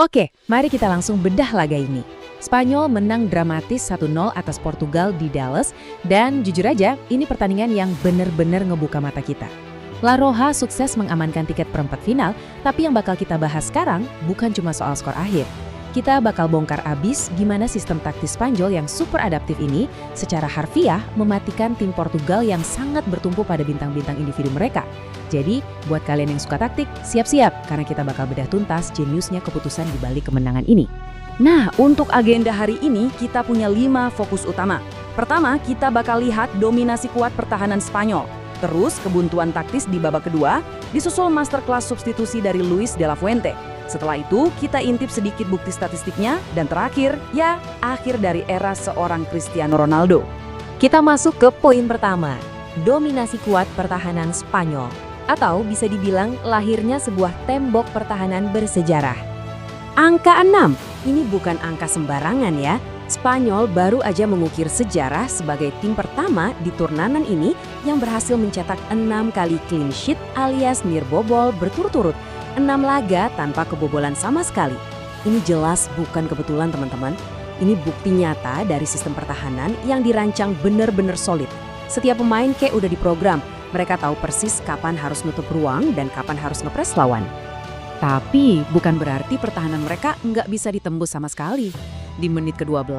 Oke, mari kita langsung bedah laga ini. Spanyol menang dramatis 1-0 atas Portugal di Dallas, dan jujur aja, ini pertandingan yang benar-benar ngebuka mata kita. La Roja sukses mengamankan tiket perempat final, tapi yang bakal kita bahas sekarang bukan cuma soal skor akhir. Kita bakal bongkar abis gimana sistem taktis Spanyol yang super adaptif ini secara harfiah mematikan tim Portugal yang sangat bertumpu pada bintang-bintang individu mereka. Jadi, buat kalian yang suka taktik, siap-siap karena kita bakal bedah tuntas jeniusnya keputusan di balik kemenangan ini. Nah, untuk agenda hari ini kita punya 5 fokus utama. Pertama, kita bakal lihat dominasi kuat pertahanan Spanyol. Terus, kebuntuan taktis di babak kedua, disusul masterclass substitusi dari Luis de la Fuente. Setelah itu, kita intip sedikit bukti statistiknya, dan terakhir, ya, akhir dari era seorang Cristiano Ronaldo. Kita masuk ke poin pertama, dominasi kuat pertahanan Spanyol. Atau bisa dibilang lahirnya sebuah tembok pertahanan bersejarah. Angka 6, ini bukan angka sembarangan ya. Spanyol baru aja mengukir sejarah sebagai tim pertama di turnamen ini yang berhasil mencetak 6 kali clean sheet alias nirbobol berturut-turut. 6 laga tanpa kebobolan sama sekali. Ini jelas bukan kebetulan teman-teman. Ini bukti nyata dari sistem pertahanan yang dirancang benar-benar solid. Setiap pemain kayak udah diprogram. Mereka tahu persis kapan harus nutup ruang dan kapan harus ngepres lawan. Tapi bukan berarti pertahanan mereka nggak bisa ditembus sama sekali. Di menit ke-12,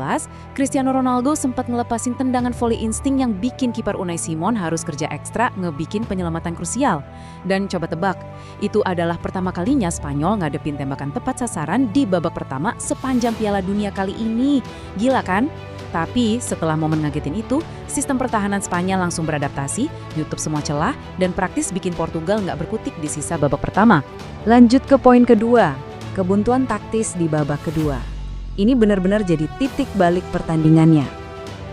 Cristiano Ronaldo sempat ngelepasin tendangan volley insting yang bikin kiper Unai Simon harus kerja ekstra ngebikin penyelamatan krusial. Dan coba tebak, itu adalah pertama kalinya Spanyol ngadepin tembakan tepat sasaran di babak pertama sepanjang Piala Dunia kali ini. Gila kan? Tapi setelah momen ngagetin itu, sistem pertahanan Spanyol langsung beradaptasi, nutup semua celah, dan praktis bikin Portugal nggak berkutik di sisa babak pertama. Lanjut ke poin kedua, kebuntuan taktis di babak kedua. Ini benar-benar jadi titik balik pertandingannya.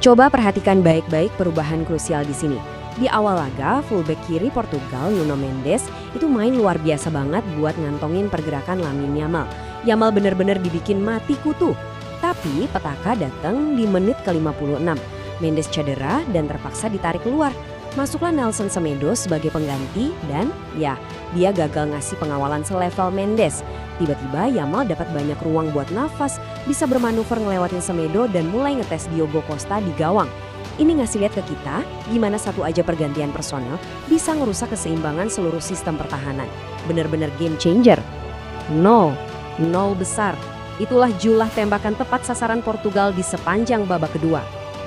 Coba perhatikan baik-baik perubahan krusial di sini. Di awal laga, fullback kiri Portugal, Nuno Mendes, itu main luar biasa banget buat ngantongin pergerakan Lamine Yamal. Yamal benar-benar dibikin mati kutu. Tapi petaka datang di menit ke-56. Mendes cedera dan terpaksa ditarik keluar. Masuklah Nelson Semedo sebagai pengganti dan ya, dia gagal ngasih pengawalan selevel Mendes. Tiba-tiba Yamal dapat banyak ruang buat nafas, bisa bermanuver ngelewatin Semedo dan mulai ngetes Diogo Costa di gawang. Ini ngasih lihat ke kita gimana satu aja pergantian personel bisa ngerusak keseimbangan seluruh sistem pertahanan. Bener-bener game changer. Nol besar. Itulah jumlah tembakan tepat sasaran Portugal di sepanjang babak kedua.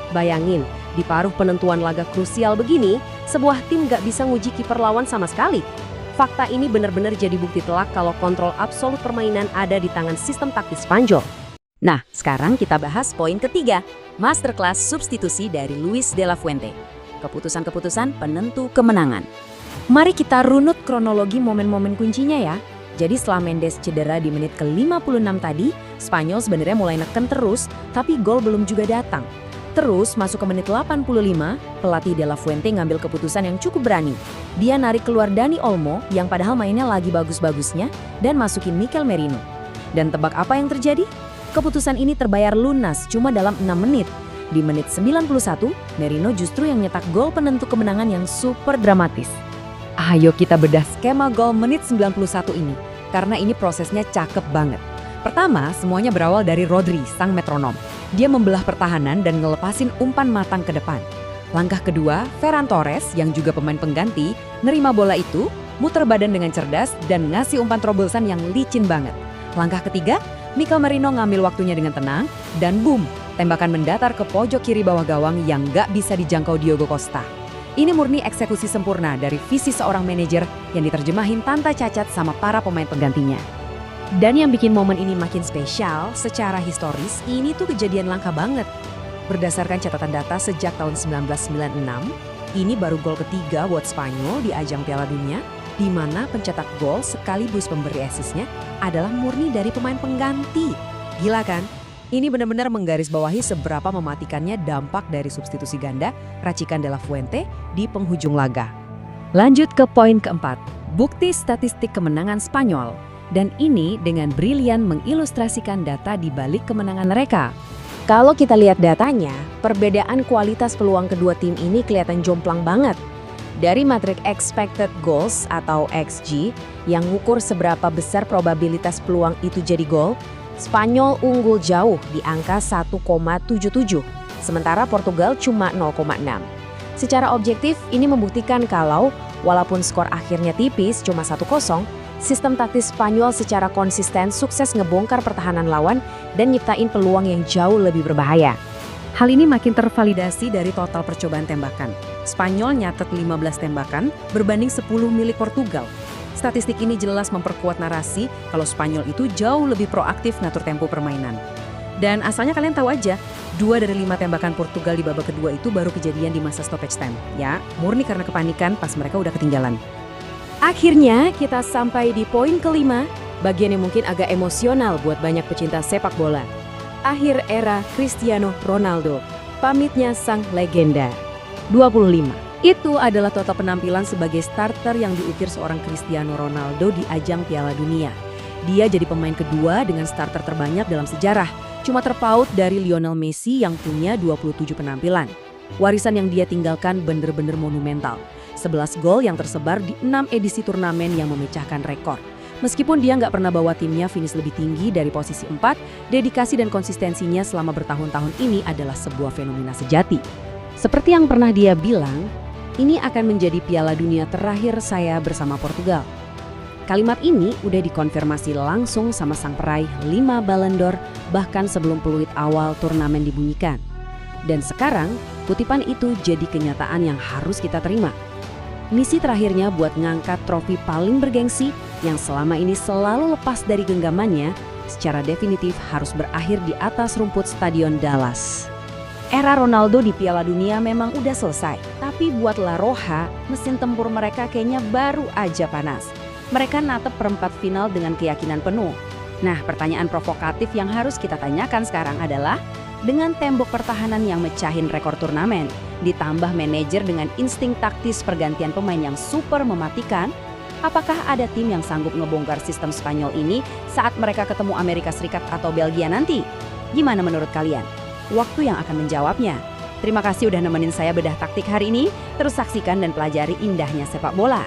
Bayangin, di paruh penentuan laga krusial begini, sebuah tim gak bisa nguji kiper lawan sama sekali. Fakta ini benar-benar jadi bukti telak kalau kontrol absolut permainan ada di tangan sistem taktis Spanyol. Nah, sekarang kita bahas poin ketiga, masterclass substitusi dari Luis de la Fuente. Keputusan-keputusan penentu kemenangan. Mari kita runut kronologi momen-momen kuncinya ya. Jadi setelah Mendes cedera di menit ke-56 tadi, Spanyol sebenarnya mulai neken terus, tapi gol belum juga datang. Terus masuk ke menit 85, pelatih De La Fuente ngambil keputusan yang cukup berani. Dia narik keluar Dani Olmo yang padahal mainnya lagi bagus-bagusnya dan masukin Mikel Merino. Dan tebak apa yang terjadi? Keputusan ini terbayar lunas cuma dalam 6 menit. Di menit 91, Merino justru yang nyetak gol penentu kemenangan yang super dramatis. Ayo kita bedah skema gol menit 91 ini, karena ini prosesnya cakep banget. Pertama, semuanya berawal dari Rodri, sang metronom. Dia membelah pertahanan dan ngelepasin umpan matang ke depan. Langkah kedua, Ferran Torres yang juga pemain pengganti, nerima bola itu, muter badan dengan cerdas dan ngasih umpan terobosan yang licin banget. Langkah ketiga, Mikel Merino ngambil waktunya dengan tenang, dan boom, tembakan mendatar ke pojok kiri bawah gawang yang gak bisa dijangkau Diogo Costa. Ini murni eksekusi sempurna dari visi seorang manajer yang diterjemahin tanpa cacat sama para pemain penggantinya. Dan yang bikin momen ini makin spesial, secara historis, ini tuh kejadian langka banget. Berdasarkan catatan data sejak tahun 1996, ini baru gol ketiga buat Spanyol di ajang Piala Dunia, di mana pencetak gol sekaligus pemberi asisnya adalah murni dari pemain pengganti. Gila kan? Ini benar-benar menggarisbawahi seberapa mematikannya dampak dari substitusi ganda racikan De La Fuente di penghujung laga. Lanjut ke poin keempat, bukti statistik kemenangan Spanyol. Dan ini dengan brilian mengilustrasikan data di balik kemenangan mereka. Kalau kita lihat datanya, perbedaan kualitas peluang kedua tim ini kelihatan jomplang banget. Dari matrik expected goals atau XG yang ngukur seberapa besar probabilitas peluang itu jadi gol, Spanyol unggul jauh di angka 1,77, sementara Portugal cuma 0,6. Secara objektif, ini membuktikan kalau walaupun skor akhirnya tipis cuma 1-0, sistem taktis Spanyol secara konsisten sukses ngebongkar pertahanan lawan dan nyiptain peluang yang jauh lebih berbahaya. Hal ini makin tervalidasi dari total percobaan tembakan. Spanyol nyatet 15 tembakan berbanding 10 milik Portugal. Statistik ini jelas memperkuat narasi kalau Spanyol itu jauh lebih proaktif ngatur tempo permainan. Dan asalnya kalian tahu aja, 2 dari 5 tembakan Portugal di babak kedua itu baru kejadian di masa stoppage time. Ya, murni karena kepanikan pas mereka udah ketinggalan. Akhirnya kita sampai di poin kelima, bagian yang mungkin agak emosional buat banyak pecinta sepak bola. Akhir era Cristiano Ronaldo, pamitnya sang legenda. 25. Itu adalah total penampilan sebagai starter yang diukir seorang Cristiano Ronaldo di ajang Piala Dunia. Dia jadi pemain kedua dengan starter terbanyak dalam sejarah, cuma terpaut dari Lionel Messi yang punya 27 penampilan. Warisan yang dia tinggalkan bener-bener monumental. 11 gol yang tersebar di 6 edisi turnamen yang memecahkan rekor. Meskipun dia nggak pernah bawa timnya finish lebih tinggi dari posisi 4, dedikasi dan konsistensinya selama bertahun-tahun ini adalah sebuah fenomena sejati. Seperti yang pernah dia bilang, ini akan menjadi Piala Dunia terakhir saya bersama Portugal. Kalimat ini udah dikonfirmasi langsung sama sang peraih 5 Ballon d'Or bahkan sebelum peluit awal turnamen dibunyikan. Dan sekarang, kutipan itu jadi kenyataan yang harus kita terima. Misi terakhirnya buat ngangkat trofi paling bergengsi yang selama ini selalu lepas dari genggamannya secara definitif harus berakhir di atas rumput Stadion Dallas. Era Ronaldo di Piala Dunia memang udah selesai, tapi buat La Roja, mesin tempur mereka kayaknya baru aja panas. Mereka natep perempat final dengan keyakinan penuh. Nah, pertanyaan provokatif yang harus kita tanyakan sekarang adalah, dengan tembok pertahanan yang mecahin rekor turnamen, ditambah manajer dengan insting taktis pergantian pemain yang super mematikan, apakah ada tim yang sanggup ngebongkar sistem Spanyol ini saat mereka ketemu Amerika Serikat atau Belgia nanti? Gimana menurut kalian? Waktu yang akan menjawabnya. Terima kasih udah nemenin saya bedah taktik hari ini. Terus saksikan dan pelajari indahnya sepak bola.